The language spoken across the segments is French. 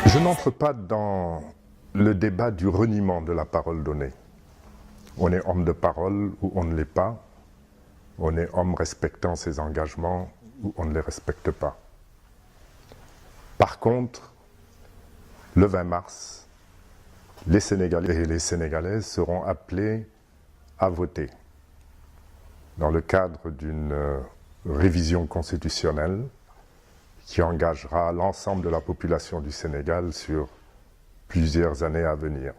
Je n'entre pas dans le débat du reniement de la parole donnée. On est homme de parole ou on ne l'est pas. On est homme respectant ses engagements ou on ne les respecte pas. Par contre, le 20 mars, les Sénégalais et les Sénégalaises seront appelés à voter dans le cadre d'une révision constitutionnelle qui engagera l'ensemble de la population du Sénégal sur plusieurs années à venir.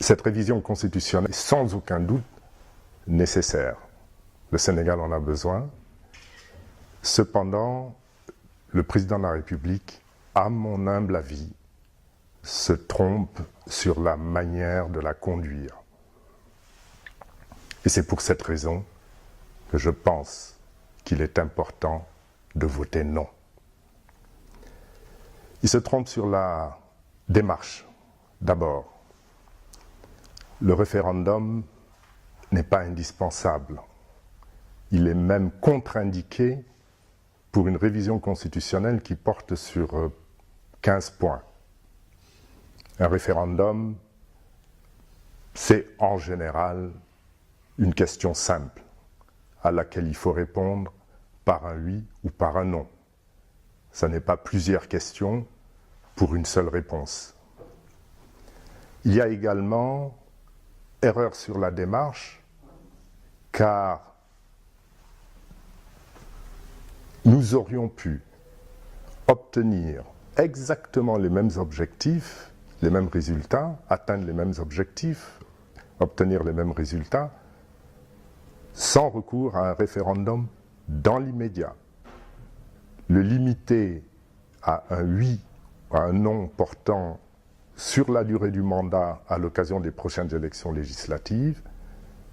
Cette révision constitutionnelle est sans aucun doute nécessaire. Le Sénégal en a besoin. Cependant, le président de la République, à mon humble avis, se trompe sur la manière de la conduire. Et c'est pour cette raison que je pense qu'il est important de voter non. Il se trompe sur la démarche. D'abord, le référendum n'est pas indispensable. Il est même contre-indiqué pour une révision constitutionnelle qui porte sur 15 points. Un référendum, c'est en général une question simple à laquelle il faut répondre par un oui ou par un non. Ce n'est pas plusieurs questions pour une seule réponse. Il y a également erreur sur la démarche, car nous aurions pu obtenir exactement les mêmes objectifs, les mêmes résultats, atteindre les mêmes objectifs, obtenir les mêmes résultats, sans recours à un référendum dans l'immédiat. Le limiter à un oui ou à un non portant sur la durée du mandat à l'occasion des prochaines élections législatives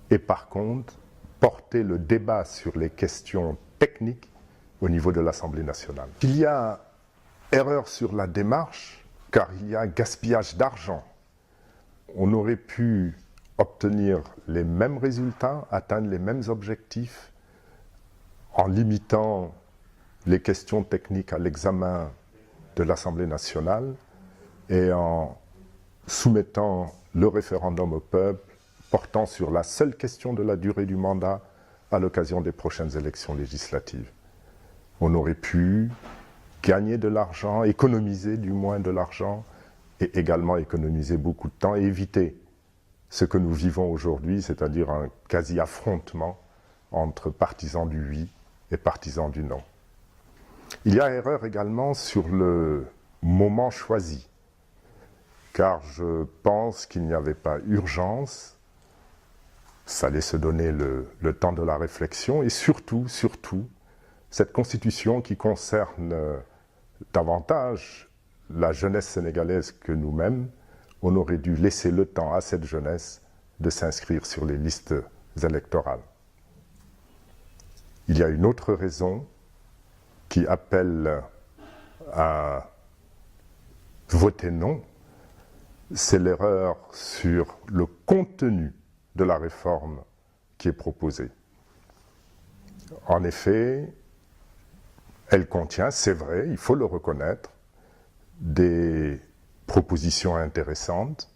et par contre porter le débat sur les questions techniques au niveau de l'Assemblée nationale. Il y a erreur sur la démarche car il y a gaspillage d'argent. On aurait pu obtenir les mêmes résultats, atteindre les mêmes objectifs en limitant les questions techniques à l'examen de l'Assemblée nationale et en soumettant le référendum au peuple portant sur la seule question de la durée du mandat à l'occasion des prochaines élections législatives. On aurait pu gagner de l'argent, économiser du moins de l'argent et également économiser beaucoup de temps et éviter ce que nous vivons aujourd'hui, c'est-à-dire un quasi-affrontement entre partisans du oui et partisans du non. Il y a erreur également sur le moment choisi, car je pense qu'il n'y avait pas urgence, il fallait se donner le temps de la réflexion et surtout, cette constitution qui concerne davantage la jeunesse sénégalaise que nous-mêmes, on aurait dû laisser le temps à cette jeunesse de s'inscrire sur les listes électorales. Il y a une autre raison qui appelle à voter non, c'est l'erreur sur le contenu de la réforme qui est proposée. En effet, elle contient, c'est vrai, il faut le reconnaître, des propositions intéressantes,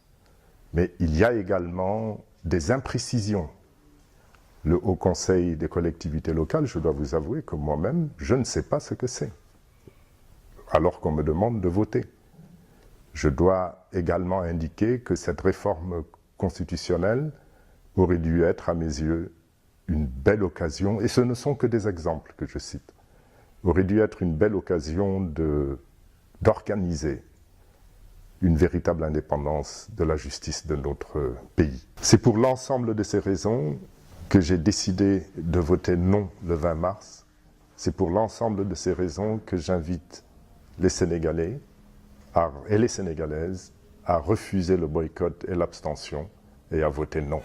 mais il y a également des imprécisions. Le Haut Conseil des collectivités locales, je dois vous avouer que moi-même, je ne sais pas ce que c'est, alors qu'on me demande de voter. Je dois également indiquer que cette réforme constitutionnelle aurait dû être, à mes yeux, une belle occasion, et ce ne sont que des exemples que je cite, aurait dû être une belle occasion d'organiser une véritable indépendance de la justice de notre pays. C'est pour l'ensemble de ces raisons que j'ai décidé de voter non le 20 mars. C'est pour l'ensemble de ces raisons que j'invite les Sénégalais et les Sénégalaises à refuser le boycott et l'abstention et à voter non.